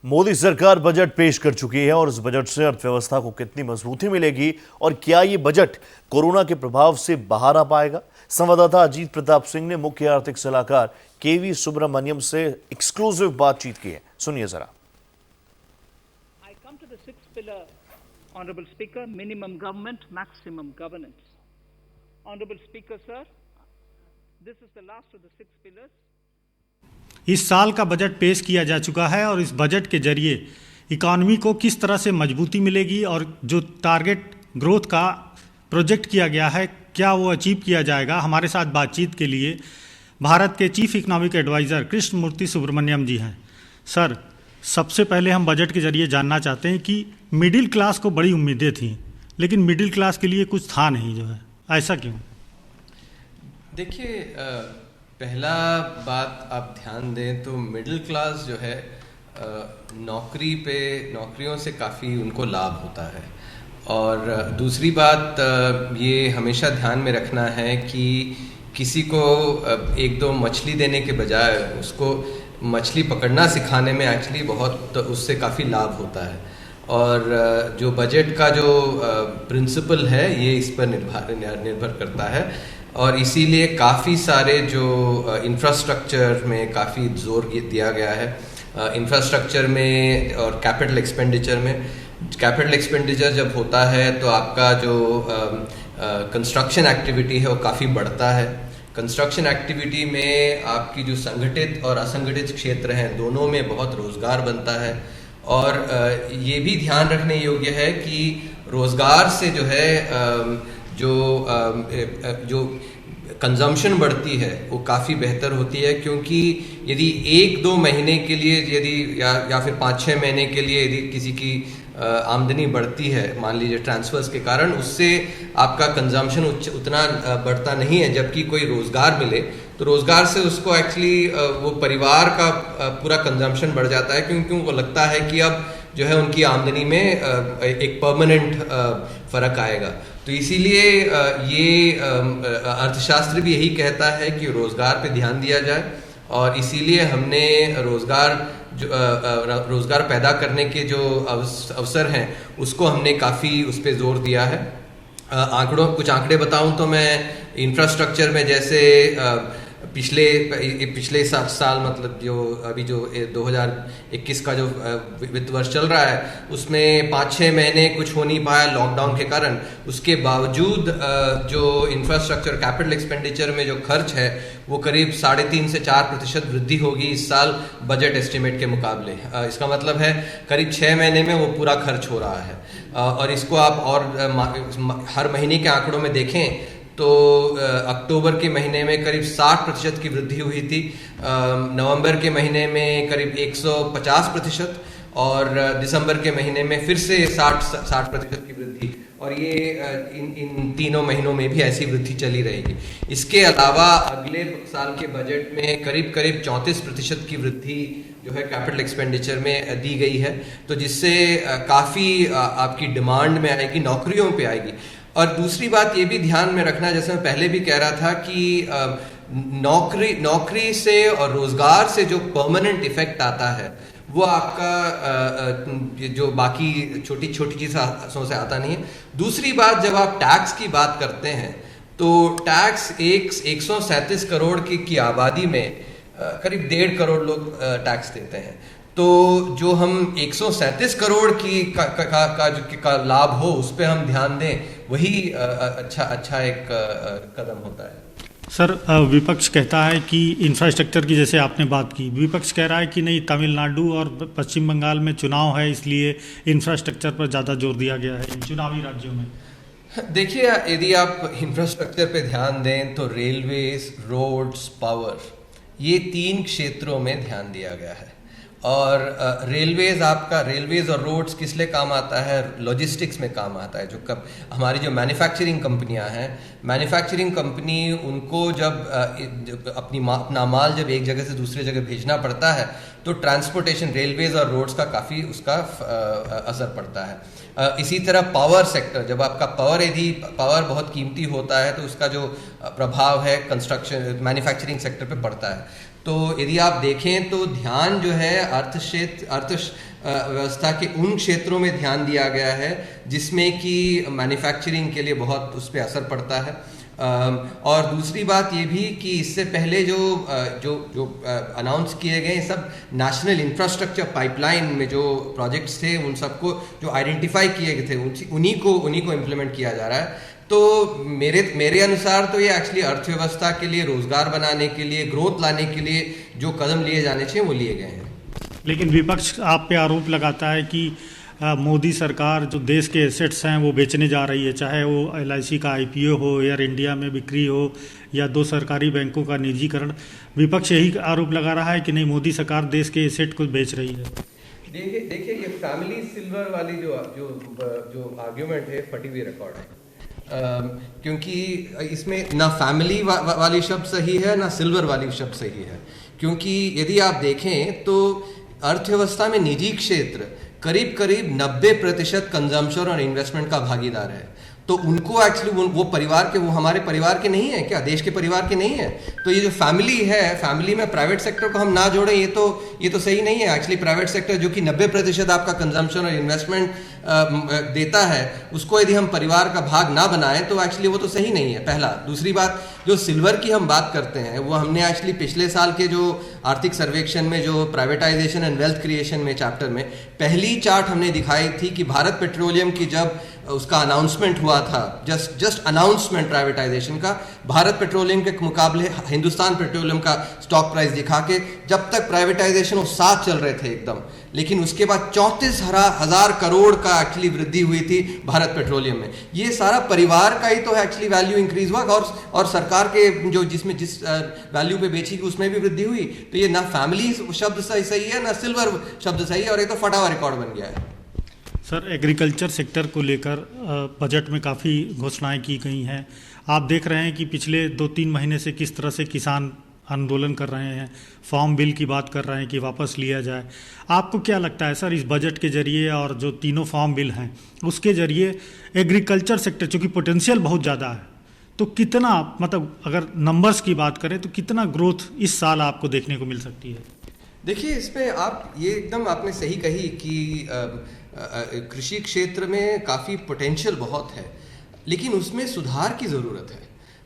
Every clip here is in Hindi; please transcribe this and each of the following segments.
मोदी सरकार बजट पेश कर चुकी है और इस बजट से अर्थव्यवस्था को कितनी मजबूती मिलेगी और क्या ये बजट कोरोना के प्रभाव से बाहर आ पाएगा। संवाददाता अजीत प्रताप सिंह ने मुख्य आर्थिक सलाहकार केवी सुब्रमण्यम से एक्सक्लूसिव बातचीत की है, सुनिए जरा। I come to the sixth pillar, Honorable Speaker, minimum government, maximum governance. Honorable Speaker, sir, this is the last of the six pillars. इस साल का बजट पेश किया जा चुका है और इस बजट के जरिए इकॉनमी को किस तरह से मजबूती मिलेगी और जो टारगेट ग्रोथ का प्रोजेक्ट किया गया है क्या वो अचीव किया जाएगा। हमारे साथ बातचीत के लिए भारत के chief economic adviser Krishnamurthy Subramanian ji हैं। सर, सबसे पहले हम बजट के जरिए जानना चाहते हैं कि मिडिल क्लास को बड़ी उम्मीदें थीं, लेकिन मिडिल क्लास के लिए कुछ था नहीं, जो है ऐसा क्यों? देखिए, पहला बात आप ध्यान दें तो मिडिल क्लास जो है नौकरियों से काफ़ी उनको लाभ होता है। और दूसरी बात ये हमेशा ध्यान में रखना है कि किसी को एक दो मछली देने के बजाय उसको मछली पकड़ना सिखाने में एक्चुअली बहुत उससे काफ़ी लाभ होता है। और जो बजट का जो प्रिंसिपल है ये इस पर निर्भर करता है और इसीलिए काफ़ी सारे जो इंफ्रास्ट्रक्चर में काफ़ी जोर दिया गया है। इंफ्रास्ट्रक्चर में और कैपिटल एक्सपेंडिचर में, कैपिटल एक्सपेंडिचर जब होता है तो आपका जो कंस्ट्रक्शन एक्टिविटी है वो काफ़ी बढ़ता है। कंस्ट्रक्शन एक्टिविटी में आपकी जो संगठित और असंगठित क्षेत्र हैं दोनों में बहुत रोज़गार बनता है। और ये भी ध्यान रखने योग्य है कि रोज़गार से जो है जो कंजम्पशन बढ़ती है वो काफ़ी बेहतर होती है, क्योंकि यदि एक दो महीने के लिए यदि या फिर 5-6 महीने के लिए यदि किसी की आमदनी बढ़ती है, मान लीजिए ट्रांसफर्स के कारण, उससे आपका कंजम्पशन उतना बढ़ता नहीं है। जबकि कोई रोज़गार मिले तो रोज़गार से उसको एक्चुअली वो परिवार का पूरा कंजम्पशन बढ़ जाता है, क्योंकि उनको लगता है कि अब जो है उनकी आमदनी में एक परमानेंट फ़र्क आएगा। तो इसीलिए ये अर्थशास्त्र भी यही कहता है कि रोज़गार पे ध्यान दिया जाए और इसीलिए हमने रोज़गार पैदा करने के जो अवसर हैं उसको हमने काफ़ी उस पर जोर दिया है। कुछ आंकड़े बताऊं तो मैं इंफ्रास्ट्रक्चर में जैसे पिछले साल मतलब जो अभी जो 2021 का जो वित्त वर्ष चल रहा है उसमें 5-6 महीने कुछ हो नहीं पाया लॉकडाउन के कारण। उसके बावजूद जो इंफ्रास्ट्रक्चर कैपिटल एक्सपेंडिचर में जो खर्च है वो करीब 3.5 से 4% वृद्धि होगी इस साल बजट एस्टिमेट के मुकाबले। इसका मतलब है करीब 6 महीने में वो पूरा खर्च हो रहा है। और इसको आप और हर महीने के आंकड़ों में देखें तो अक्टूबर के महीने में करीब 60% की वृद्धि हुई थी, नवंबर के महीने में करीब 150% और दिसंबर के महीने में फिर से 60% की वृद्धि, और ये इन तीनों महीनों में भी ऐसी वृद्धि चली रहेगी। इसके अलावा अगले साल के बजट में करीब 34% की वृद्धि जो है कैपिटल एक्सपेंडिचर में दी गई है, तो जिससे काफ़ी आपकी डिमांड में आएगी, नौकरियों पे आएगी। और दूसरी बात ये भी ध्यान में रखना, जैसे मैं पहले भी कह रहा था कि नौकरी से और रोज़गार से जो परमानेंट इफेक्ट आता है वो आपका जो बाकी छोटी चीज़ों से आता नहीं है। दूसरी बात, जब आप टैक्स की बात करते हैं तो टैक्स 137 करोड़ की आबादी में करीब 1.5 करोड़ लोग टैक्स देते हैं। तो जो हम 137 करोड़ का लाभ हो उस पर हम ध्यान दें, वही अच्छा एक कदम होता है। सर, विपक्ष कहता है कि इंफ्रास्ट्रक्चर की, जैसे आपने बात की, विपक्ष कह रहा है कि नहीं, तमिलनाडु और पश्चिम बंगाल में चुनाव है इसलिए इंफ्रास्ट्रक्चर पर ज़्यादा जोर दिया गया है इन चुनावी राज्यों में। देखिए, यदि आप इंफ्रास्ट्रक्चर पे ध्यान दें तो रेलवेज, रोड्स, पावर, ये 3 क्षेत्रों में ध्यान दिया गया है। और रेलवेज और रोड्स किस लिए काम आता है? लॉजिस्टिक्स में काम आता है। हमारी जो मैन्युफैक्चरिंग कंपनियां हैं, मैन्युफैक्चरिंग कंपनी उनको जब अपना माल जब एक जगह से दूसरी जगह भेजना पड़ता है तो ट्रांसपोर्टेशन, रेलवेज और रोड्स का काफ़ी उसका असर पड़ता है। इसी तरह पावर सेक्टर, जब आपका पावर बहुत कीमती होता है तो उसका जो प्रभाव है कंस्ट्रक्शन, मैन्युफैक्चरिंग सेक्टर पे पड़ता है। तो यदि आप देखें तो ध्यान जो है व्यवस्था के उन क्षेत्रों में ध्यान दिया गया है जिसमें कि मैन्युफैक्चरिंग के लिए बहुत उस पर असर पड़ता है। और दूसरी बात ये भी कि इससे पहले जो अनाउंस किए गए सब नेशनल इंफ्रास्ट्रक्चर पाइपलाइन में जो प्रोजेक्ट्स थे उन सबको जो आइडेंटिफाई किए गए थे उन्हीं को इम्प्लीमेंट किया जा रहा है। तो मेरे अनुसार तो ये एक्चुअली अर्थव्यवस्था के लिए, रोजगार बनाने के लिए, ग्रोथ लाने के लिए जो कदम लिए जाने चाहिए वो लिए गए हैं। लेकिन विपक्ष आप पे आरोप लगाता है कि मोदी सरकार जो देश के एसेट्स हैं वो बेचने जा रही है, चाहे वो LIC का IPO हो, एयर इंडिया में बिक्री हो या 2 सरकारी बैंकों का निजीकरण। विपक्ष यही आरोप लगा रहा है कि नहीं, मोदी सरकार देश के एसेट को बेच रही है। देखिए ये फैमिली सिल्वर वाली जो आर्ग्यूमेंट है फटी हुई रिकॉर्ड है। क्योंकि इसमें ना फैमिली वाली शब्द सही है ना सिल्वर वाली शब्द सही है। क्योंकि यदि आप देखें तो अर्थव्यवस्था में निजी क्षेत्र करीब 90% कंजम्पशन और इन्वेस्टमेंट का भागीदार है। तो उनको एक्चुअली वो परिवार के, वो हमारे परिवार के नहीं है क्या, देश के परिवार के नहीं है? तो ये जो फैमिली है, फैमिली में प्राइवेट सेक्टर को हम ना जोड़ें ये तो सही नहीं है। एक्चुअली प्राइवेट सेक्टर जो कि 90% आपका कंजम्पशन और इन्वेस्टमेंट देता है, उसको यदि हम परिवार का भाग ना बनाएं तो एक्चुअली वो तो सही नहीं है, पहला। दूसरी बात, जो सिल्वर की हम बात करते हैं वो हमने एक्चुअली पिछले साल के जो आर्थिक सर्वेक्षण में जो प्राइवेटाइजेशन एंड वेल्थ क्रिएशन में चैप्टर में पहली चार्ट हमने दिखाई थी कि भारत पेट्रोलियम की जब उसका अनाउंसमेंट हुआ था, जस्ट अनाउंसमेंट प्राइवेटाइजेशन का, भारत पेट्रोलियम के मुकाबले हिंदुस्तान पेट्रोलियम का स्टॉक प्राइस दिखा के जब तक प्राइवेटाइजेशन वो साथ चल रहे थे एकदम, लेकिन उसके बाद 34,000 करोड़ का एक्चुअली वृद्धि हुई थी भारत पेट्रोलियम में। ये सारा परिवार का ही तो एक्चुअली वैल्यू इंक्रीज हुआ और सरकार के जिस वैल्यू पे बेची उसमें भी वृद्धि हुई। तो ये ना फैमिली शब्द सही है ना सिल्वर शब्द सही है, और ये तो फटा हुआ रिकॉर्ड बन गया है। सर, एग्रीकल्चर सेक्टर को लेकर बजट में काफ़ी घोषणाएं की गई हैं। आप देख रहे हैं कि पिछले 2-3 महीने से किस तरह से किसान आंदोलन कर रहे हैं, फार्म बिल की बात कर रहे हैं कि वापस लिया जाए। आपको क्या लगता है सर, इस बजट के जरिए और जो तीनों फार्म बिल हैं उसके जरिए एग्रीकल्चर सेक्टर, चूँकि पोटेंशियल बहुत ज़्यादा है, तो कितना, मतलब अगर नंबर्स की बात करें तो कितना ग्रोथ इस साल आपको देखने को मिल सकती है? देखिए, इसमें आप ये एकदम आपने सही कही कि कृषि क्षेत्र में काफ़ी पोटेंशियल बहुत है, लेकिन उसमें सुधार की ज़रूरत है।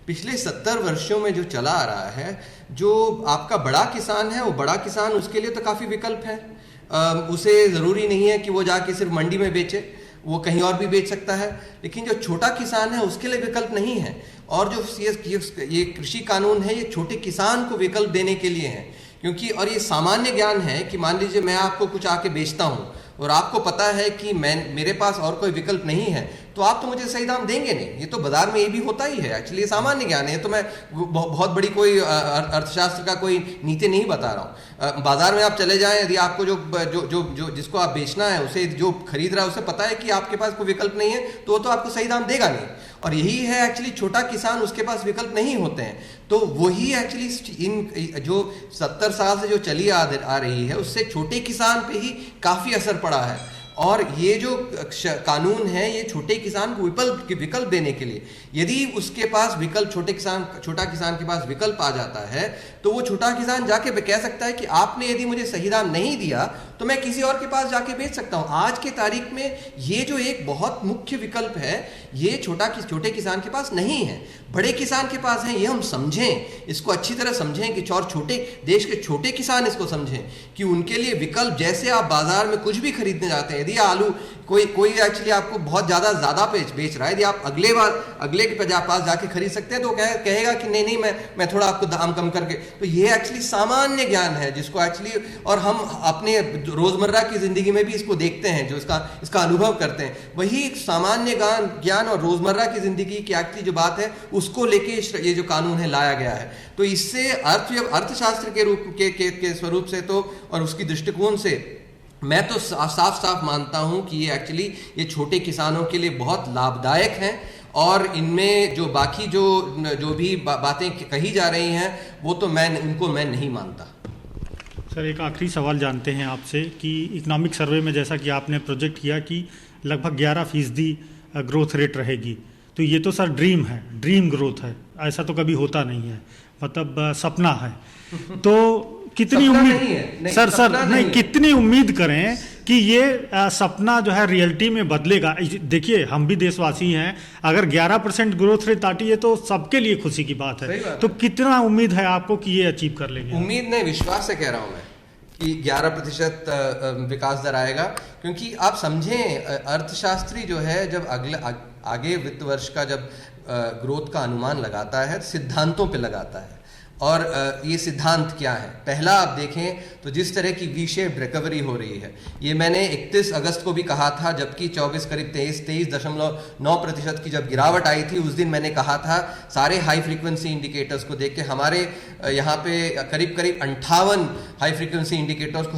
पिछले 70 वर्षों में जो चला आ रहा है, जो आपका बड़ा किसान है, वो बड़ा किसान, उसके लिए तो काफ़ी विकल्प हैं। उसे ज़रूरी नहीं है कि वो जाके सिर्फ मंडी में बेचे, वो कहीं और भी बेच सकता है। लेकिन जो छोटा किसान है उसके लिए विकल्प नहीं है। और जो ये कृषि कानून है, ये छोटे किसान को विकल्प देने के लिए है। क्योंकि और ये सामान्य ज्ञान है कि मान लीजिए मैं आपको कुछ आके बेचता हूँ और आपको पता है कि मेरे पास और कोई विकल्प नहीं है, तो आप तो मुझे सही दाम देंगे नहीं। ये तो बाजार में ये भी होता ही है। एक्चुअली ये सामान्य ज्ञान है, तो मैं बहुत बड़ी कोई अर्थशास्त्र का कोई नीति नहीं बता रहा हूँ। बाजार में आप चले जाएं, यदि आपको जो जिसको आप बेचना है, उसे जो खरीद रहा है उसे पता है कि आपके पास कोई विकल्प नहीं है, तो वो तो आपको सही दाम देगा नहीं। और यही है एक्चुअली छोटा किसान, उसके पास विकल्प नहीं होते हैं। तो वही एक्चुअली इन जो 70 साल से जो चली आ रही है, उससे छोटे किसान पे ही काफ़ी असर पड़ा है। और ये जो कानून है, ये छोटे किसान को विकल्प देने के लिए, यदि उसके पास विकल्प, छोटा किसान के पास विकल्प आ जाता है, तो वो छोटा किसान जाके कह सकता है कि आपने यदि मुझे सही दाम नहीं दिया तो मैं किसी और के पास जाके बेच सकता हूँ। आज के तारीख में ये जो एक बहुत मुख्य विकल्प है, ये छोटे किसान के पास नहीं है, बड़े किसान के पास है। ये हम समझें, इसको अच्छी तरह समझें कि देश के छोटे किसान इसको समझें कि उनके लिए विकल्प, जैसे आप बाजार में कुछ भी खरीदने जाते हैं, यदि आलू कोई एक्चुअली आपको बहुत ज़्यादा बेच रहा है, यदि आप अगले के पास जाके खरीद सकते हैं, तो कहेगा कि नहीं मैं थोड़ा आपको दाम कम करके। तो ये एक्चुअली सामान्य ज्ञान है जिसको एक्चुअली, और हम अपने रोजमर्रा की जिंदगी में भी इसको देखते हैं, जो इसका अनुभव करते हैं। वही एक सामान्य ज्ञान और रोजमर्रा की जिंदगी की एक्चुअली जो बात है, उसको लेके ये जो कानून है लाया गया है। तो इससे अर्थशास्त्र के रूप के स्वरूप से तो, और उसकी दृष्टिकोण से मैं तो साफ मानता हूं कि ये एक्चुअली ये छोटे किसानों के लिए बहुत लाभदायक हैं। और इनमें जो बाकी जो भी बातें कही जा रही हैं, वो तो उनको मैं नहीं मानता। सर, एक आखिरी सवाल जानते हैं आपसे कि इकोनॉमिक सर्वे में जैसा कि आपने प्रोजेक्ट किया कि लगभग 11% ग्रोथ रेट रहेगी, तो ये तो सर ड्रीम ग्रोथ है, ऐसा तो कभी होता नहीं है, मतलब सपना है। तो कितनी सपना उम्मीद नहीं है, नहीं, सर सपना नहीं नहीं है। कितनी उम्मीद करें कि ये सपना जो है रियलिटी में बदलेगा। देखिए हम भी देशवासी हैं, अगर 11% ग्रोथ रेट आती है तो सबके लिए खुशी की बात सही है। बात तो कितना उम्मीद है आपको कि ये अचीव कर लेंगे? उम्मीद नहीं, विश्वास से कह रहा हूं मैं कि 11% विकास दर आएगा, क्योंकि आप समझें अर्थशास्त्री जो है जब आगे वित्त वर्ष का जब ग्रोथ का अनुमान लगाता है सिद्धांतों पे लगाता है। और ये सिद्धांत क्या है? पहला आप देखें तो जिस तरह की वी शेप्ड रिकवरी हो रही है, ये मैंने 31 अगस्त को भी कहा था, जबकि 24 करीब 23.9% की जब गिरावट आई थी, उस दिन मैंने कहा था सारे हाई फ्रीक्वेंसी इंडिकेटर्स को देख के हमारे यहाँ पे करीब 58 हाई फ्रीक्वेंसी इंडिकेटर्स को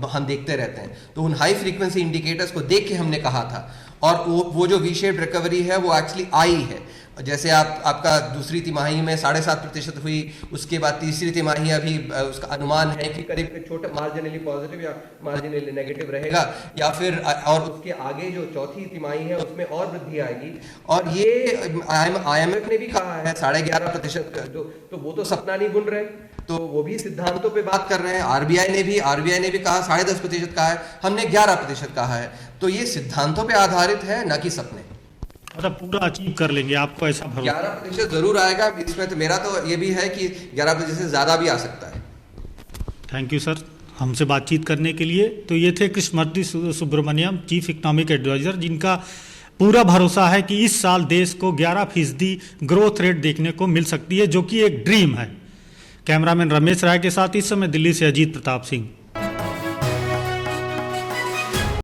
हम देखते रहते हैं, तो उन हाई फ्रीक्वेंसी इंडिकेटर्स को देख के हमने कहा था। और वो जो वी शेप्ड रिकवरी है वो एक्चुअली आई है। जैसे आपका दूसरी तिमाही में 7.5% हुई, उसके बाद तीसरी तिमाही अभी उसका अनुमान है कि करीब छोटा मार्जिनली पॉजिटिव या मार्जिनली नेगेटिव रहेगा, या फिर और उसके आगे जो चौथी तिमाही है उसमें और वृद्धि आएगी। और ये IMF ने भी कहा है 11.5%, तो वो तो सपना नहीं बुन रहे, तो वो भी सिद्धांतों पे बात कर रहे हैं। RBI ने भी कहा 10.5% कहा है, हमने 11% कहा है। तो ये सिद्धांतों पे आधारित है, ना कि सपने। मतलब पूरा अचीव कर लेंगे, आपको ऐसा भरोसा? 11% जरूर आएगा। इसमें तो मेरा तो ये भी है कि 11% से ज्यादा भी आ सकता है। थैंक यू सर हमसे बातचीत करने के लिए। तो ये थे Krishnamurthy Subramanian, chief economic adviser, जिनका पूरा भरोसा है कि इस साल देश को 11% ग्रोथ रेट देखने को मिल सकती है, जो कि एक ड्रीम है। कैमरामैन रमेश राय के साथ इस समय दिल्ली से अजीत प्रताप सिंह।